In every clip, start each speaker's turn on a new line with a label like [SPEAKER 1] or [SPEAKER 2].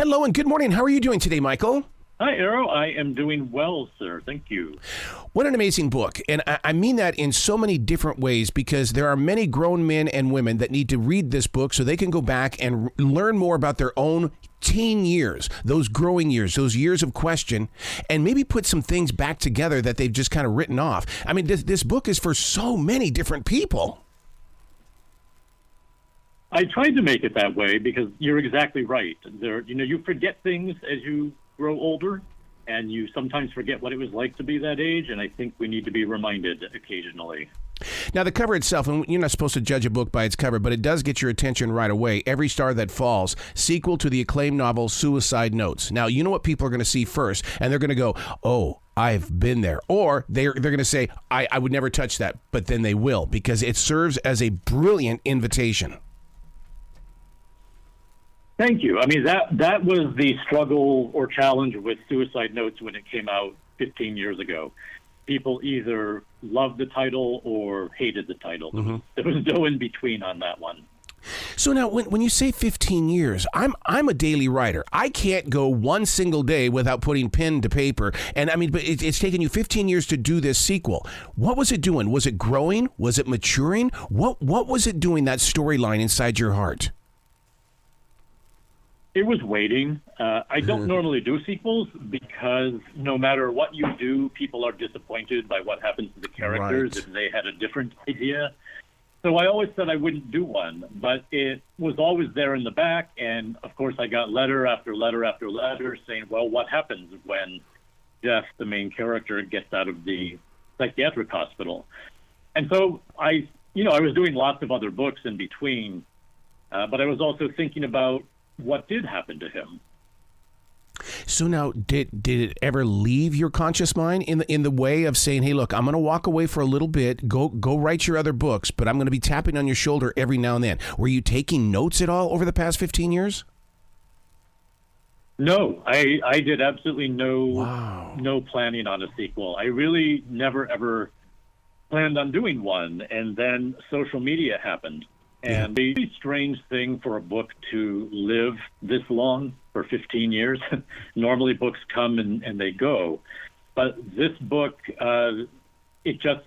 [SPEAKER 1] Hello and good morning. How are you doing today, Michael?
[SPEAKER 2] Hi, Arrow. I am doing well, sir. Thank you.
[SPEAKER 1] What an amazing book. And I mean that in so many different ways because there are many grown men and women that need to read this book so they can go back and learn more about their own teen years, those growing years, those years of question, and maybe put some things back together that they've just kind of written off. I mean, this book is for so many different people.
[SPEAKER 2] I tried to make it that way because you're exactly right. You forget things as you grow older, and you sometimes forget what it was like to be that age, and I think we need to be reminded occasionally.
[SPEAKER 1] Now, the cover itself, and you're not supposed to judge a book by its cover, but it does get your attention right away. Every Star That Falls, sequel to the acclaimed novel Suicide Notes. Now, you know what people are going to see first, and they're going to go, oh, I've been there. Or they're going to say, I would never touch that, but then they will, because it serves as a brilliant invitation.
[SPEAKER 2] Thank you. I mean, that was the struggle or challenge with Suicide Notes when it came out 15 years ago. People either loved the title or hated the title. Mm-hmm. There was no in between on that one.
[SPEAKER 1] So now, when you say 15 years, I'm a daily writer. I can't go one single day without putting pen to paper. And I mean, but it's taken you 15 years to do this sequel. What was it doing? Was it growing? Was it maturing? What was it doing, that storyline inside your heart?
[SPEAKER 2] It was waiting. I don't normally do sequels because no matter what you do, people are disappointed by what happens to the characters if they had a different idea. So I always said I wouldn't do one, but it was always there in the back. And of course, I got letter after letter after letter saying, well, what happens when Jeff, the main character, gets out of the psychiatric hospital? And so I was doing lots of other books in between, but I was also thinking about what did happen to him.
[SPEAKER 1] So now, did it ever leave your conscious mind in the way of saying, hey, look, I'm going to walk away for a little bit, go write your other books, but I'm going to be tapping on your shoulder every now and then? Were you taking notes at all over the past 15 years?
[SPEAKER 2] No, I did absolutely no planning on a sequel. I really never, ever planned on doing one. And then social media happened. And the really strange thing for a book to live this long, for 15 years. Normally books come and they go. But this book, it just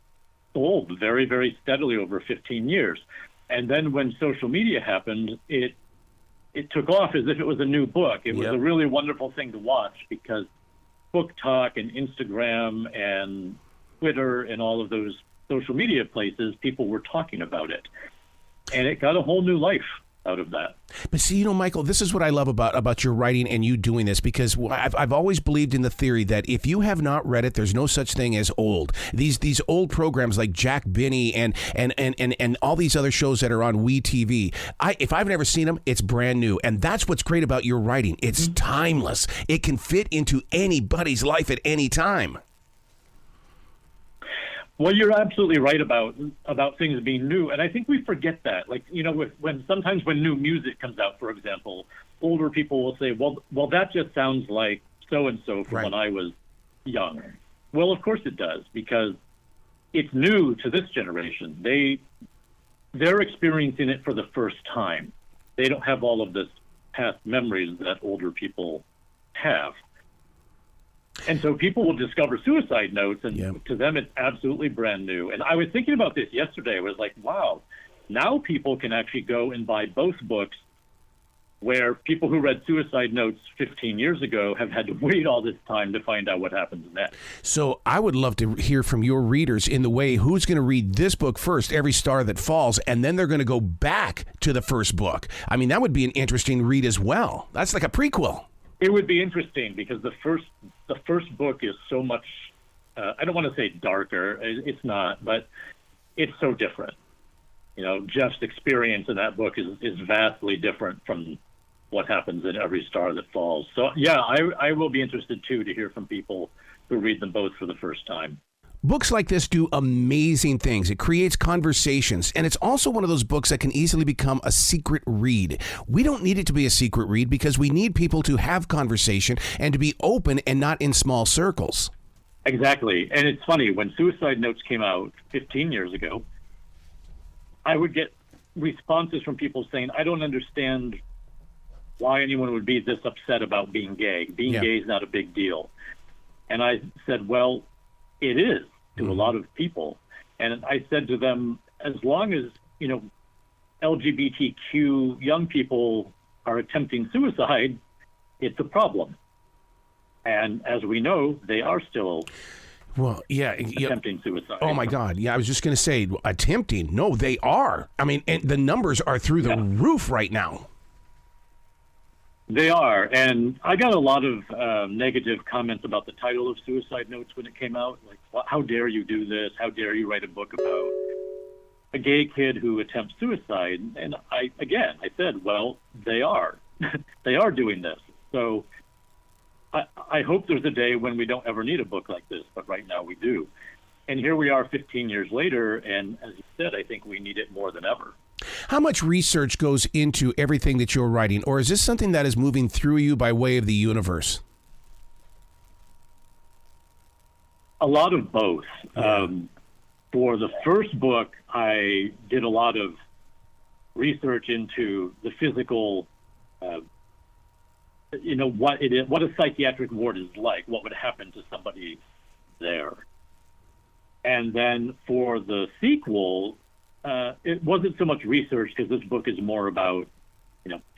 [SPEAKER 2] sold very, very steadily over 15 years. And then when social media happened, it took off as if it was a new book. It was a really wonderful thing to watch because Book Talk and Instagram and Twitter and all of those social media places, people were talking about it. And it got a whole new life out of that.
[SPEAKER 1] But see, Michael, this is what I love about your writing and you doing this, because I've always believed in the theory that if you have not read it, there's no such thing as old. These old programs like Jack Benny and all these other shows that are on WeTV, if I've never seen them, it's brand new. And that's what's great about your writing. It's timeless. It can fit into anybody's life at any time.
[SPEAKER 2] Well, you're absolutely right about things being new, and I think we forget that. Like, sometimes when new music comes out, for example, older people will say, "Well, that just sounds like so and so from when I was young." Well, of course it does, because it's new to this generation. They're experiencing it for the first time. They don't have all of this past memories that older people have. And so people will discover Suicide Notes, and to them it's absolutely brand new. And I was thinking about this yesterday. I was like, wow, now people can actually go and buy both books, where people who read Suicide Notes 15 years ago have had to wait all this time to find out what happens next.
[SPEAKER 1] So I would love to hear from your readers in the way who's going to read this book first, Every Star That Falls, and then they're going to go back to the first book. I mean, that would be an interesting read as well. That's like a prequel.
[SPEAKER 2] It would be interesting because the first book is so much, I don't want to say darker, it's not, but it's so different. Jeff's experience in that book is vastly different from what happens in Every Star That Falls. So, yeah, I will be interested, too, to hear from people who read them both for the first time.
[SPEAKER 1] Books like this do amazing things. It creates conversations, and it's also one of those books that can easily become a secret read. We don't need it to be a secret read because we need people to have conversation and to be open and not in small circles.
[SPEAKER 2] Exactly. And it's funny, when Suicide Notes came out 15 years ago, I would get responses from people saying, I don't understand why anyone would be this upset about being gay. Being gay is not a big deal. And I said, well, it is to a lot of people. And I said to them, as long as, LGBTQ young people are attempting suicide, it's a problem. And as we know, they are still attempting suicide.
[SPEAKER 1] Oh, my God. Yeah, I was just going to say, attempting. No, they are. I mean, and the numbers are through the roof right now.
[SPEAKER 2] They are. And I got a lot of negative comments about the title of Suicide Notes when it came out. Like, how dare you do this? How dare you write a book about a gay kid who attempts suicide? And I said, well, they are. They are doing this. So I hope there's a day when we don't ever need a book like this, but right now we do. And here we are 15 years later, and as you said, I think we need it more than ever.
[SPEAKER 1] How much research goes into everything that you're writing, or is this something that is moving through you by way of the universe?
[SPEAKER 2] A lot of both. For the first book, I did a lot of research into the physical, what it is, what a psychiatric ward is like, what would happen to somebody there. And then for the sequel, it wasn't so much research, because this book is more about,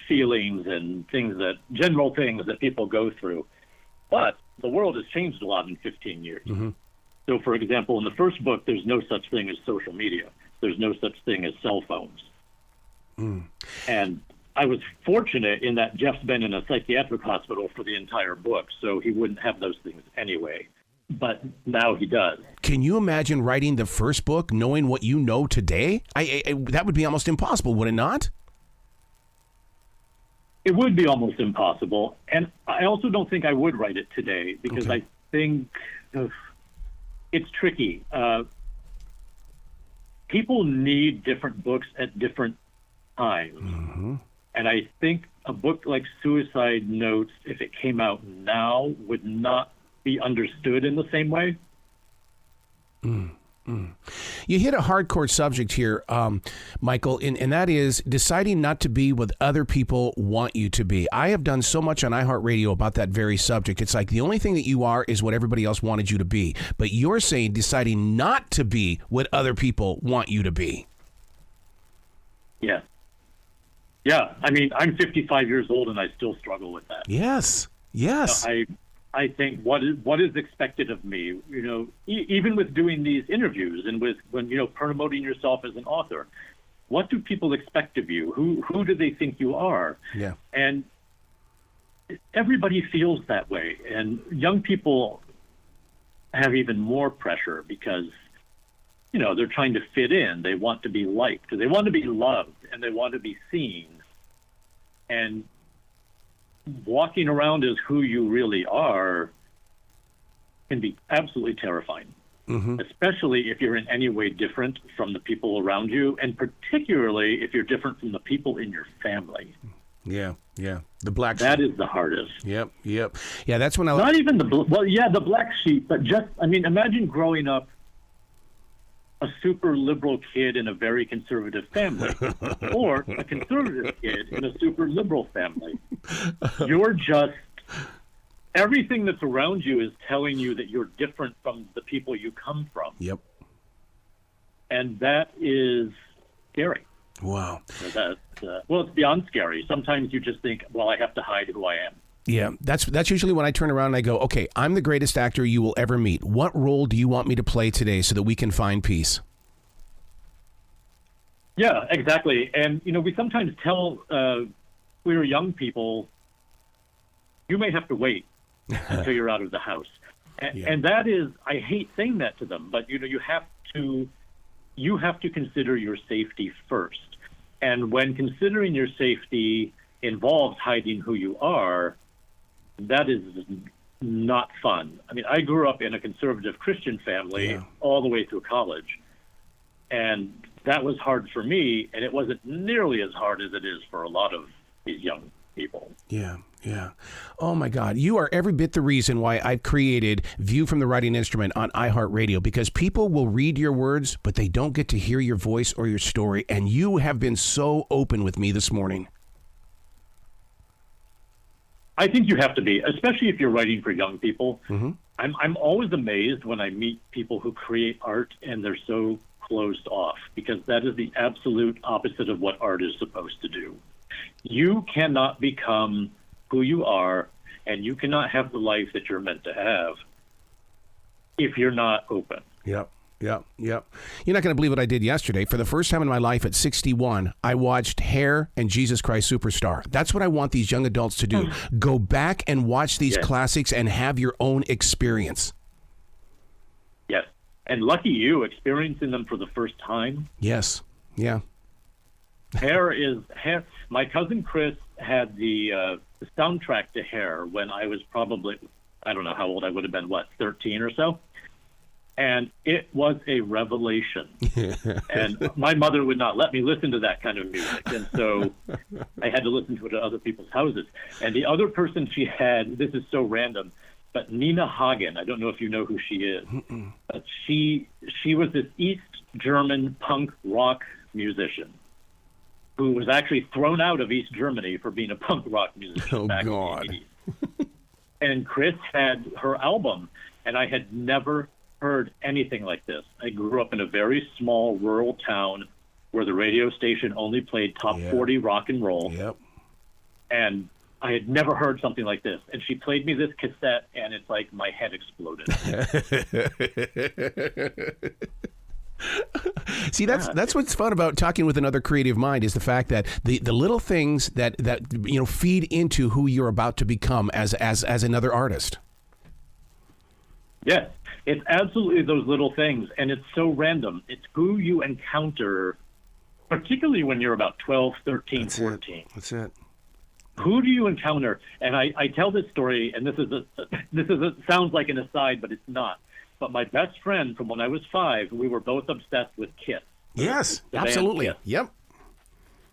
[SPEAKER 2] feelings and general things that people go through. But the world has changed a lot in 15 years. Mm-hmm. So, for example, in the first book, there's no such thing as social media. There's no such thing as cell phones. And I was fortunate in that Jeff's been in a psychiatric hospital for the entire book, so he wouldn't have those things anyway. But now he does.
[SPEAKER 1] Can you imagine writing the first book knowing what you know today? That would be almost impossible, would it not?
[SPEAKER 2] It would be almost impossible. And I also don't think I would write it today, because I think it's tricky. People need different books at different times. Mm-hmm. And I think a book like Suicide Notes, if it came out now, would not be understood in the same way.
[SPEAKER 1] You hit a hardcore subject here, Michael, and that is deciding not to be what other people want you to be. I have done so much on iHeartRadio about that very subject. It's like the only thing that you are is what everybody else wanted you to be. But you're saying deciding not to be what other people want you to be.
[SPEAKER 2] Yeah. Yeah. I mean, I'm 55 years old and I still struggle with that.
[SPEAKER 1] Yes.
[SPEAKER 2] I think what is expected of me, even with doing these interviews and when promoting yourself as an author, what do people expect of you? Who do they think you are?
[SPEAKER 1] Yeah.
[SPEAKER 2] And everybody feels that way. And young people have even more pressure because, they're trying to fit in. They want to be liked. They want to be loved, and they want to be seen. And walking around as who you really are can be absolutely terrifying, especially if you're in any way different from the people around you, and particularly if you're different from the people in your family.
[SPEAKER 1] Yeah. The black sheep.
[SPEAKER 2] That is the hardest.
[SPEAKER 1] Yep. Yeah, that's when
[SPEAKER 2] Not even the black sheep, but imagine growing up a super liberal kid in a very conservative family, or a conservative kid in a super liberal family. You're just, everything that's around you is telling you that you're different from the people you come from.
[SPEAKER 1] Yep.
[SPEAKER 2] And that is scary.
[SPEAKER 1] Wow.
[SPEAKER 2] It's beyond scary. Sometimes you just think, well, I have to hide who I am.
[SPEAKER 1] Yeah, that's usually when I turn around and I go, okay, I'm the greatest actor you will ever meet. What role do you want me to play today so that we can find peace? Yeah,
[SPEAKER 2] exactly. And, we sometimes tell queer young people, you may have to wait until you're out of the house. And that is, I hate saying that to them, but, you have to consider your safety first. And when considering your safety involves hiding who you are, that is not fun. I mean, I grew up in a conservative Christian family all the way through college, and that was hard for me, and it wasn't nearly as hard as it is for a lot of these young people.
[SPEAKER 1] Yeah. Oh, my God. You are every bit the reason why I've created View from the Writing Instrument on iHeartRadio, because people will read your words, but they don't get to hear your voice or your story, and you have been so open with me this morning.
[SPEAKER 2] I think you have to be, especially if you're writing for young people.
[SPEAKER 1] Mm-hmm.
[SPEAKER 2] I'm always amazed when I meet people who create art and they're so closed off, because that is the absolute opposite of what art is supposed to do. You cannot become who you are, and you cannot have the life that you're meant to have if you're not open.
[SPEAKER 1] Yep. Yep. You're not going to believe what I did yesterday. For the first time in my life at 61, I watched Hair and Jesus Christ Superstar. That's what I want these young adults to do. Go back and watch these classics and have your own experience.
[SPEAKER 2] Yes. And lucky you, experiencing them for the first time.
[SPEAKER 1] Yes. Yeah.
[SPEAKER 2] Hair. My cousin Chris had the soundtrack to Hair when I was probably, I don't know how old I would have been, 13 or so? And it was a revelation. And my mother would not let me listen to that kind of music. And so I had to listen to it at other people's houses. And the other person she had, this is so random, but Nina Hagen, I don't know if you know who she is, but she was this East German punk rock musician who was actually thrown out of East Germany for being a punk rock musician back in the 80s. And Chris had her album, and I had never heard anything like this. I grew up in a very small rural town where the radio station only played top 40 rock and roll.
[SPEAKER 1] Yep.
[SPEAKER 2] And I had never heard something like this. And she played me this cassette, and it's like my head exploded.
[SPEAKER 1] See, that's what's fun about talking with another creative mind, is the fact that the little things that feed into who you're about to become as another artist.
[SPEAKER 2] Yes, it's absolutely those little things, and it's so random. It's who you encounter, particularly when you're about 12, 13, 14.
[SPEAKER 1] That's it.
[SPEAKER 2] Who do you encounter? And I tell this story, and this sounds like an aside, but it's not. But my best friend from when I was 5, we were both obsessed with Kiss.
[SPEAKER 1] Yes, absolutely. Yep.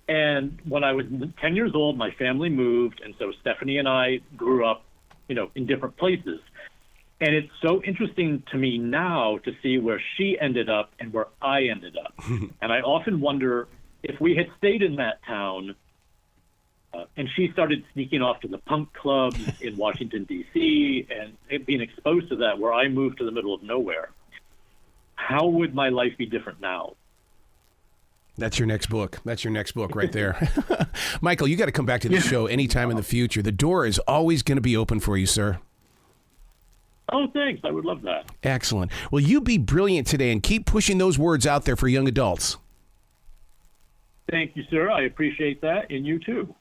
[SPEAKER 2] And when I was 10 years old, my family moved, and so Stephanie and I grew up, in different places. And it's so interesting to me now to see where she ended up and where I ended up. And I often wonder if we had stayed in that town, and she started sneaking off to the punk clubs in Washington, D.C., and being exposed to that, where I moved to the middle of nowhere, how would my life be different now?
[SPEAKER 1] That's your next book. That's your next book right there. Michael, you got to come back to the show anytime in the future. The door is always going to be open for you, sir.
[SPEAKER 2] Oh, thanks. I would love that.
[SPEAKER 1] Excellent. Well, you be brilliant today and keep pushing those words out there for young adults.
[SPEAKER 2] Thank you, sir. I appreciate that, and you too.